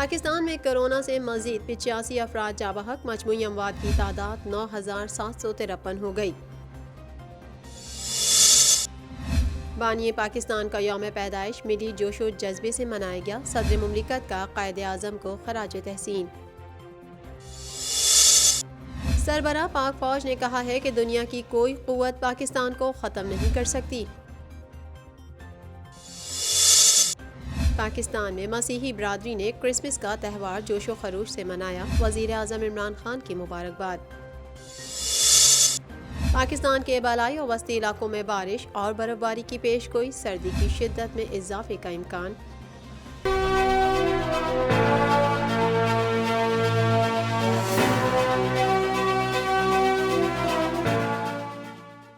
پاکستان میں کورونا سے مزید 85 افراد جاں بحق، مجموعی اموات کی تعداد 9753 ہو گئی۔ بانی پاکستان کا یوم پیدائش ملی جوش و جذبے سے منایا گیا، صدر مملکت کا قائد اعظم کو خراج تحسین۔ سربراہ پاک فوج نے کہا ہے کہ دنیا کی کوئی قوت پاکستان کو ختم نہیں کر سکتی۔ پاکستان میں مسیحی برادری نے کرسمس کا تہوار جوش و خروش سے منایا، وزیر اعظم عمران خان کی مبارکباد۔ پاکستان کے بالائی اور وسطی علاقوں میں بارش اور برف باری کی پیش گوئی، سردی کی شدت میں اضافے کا امکان۔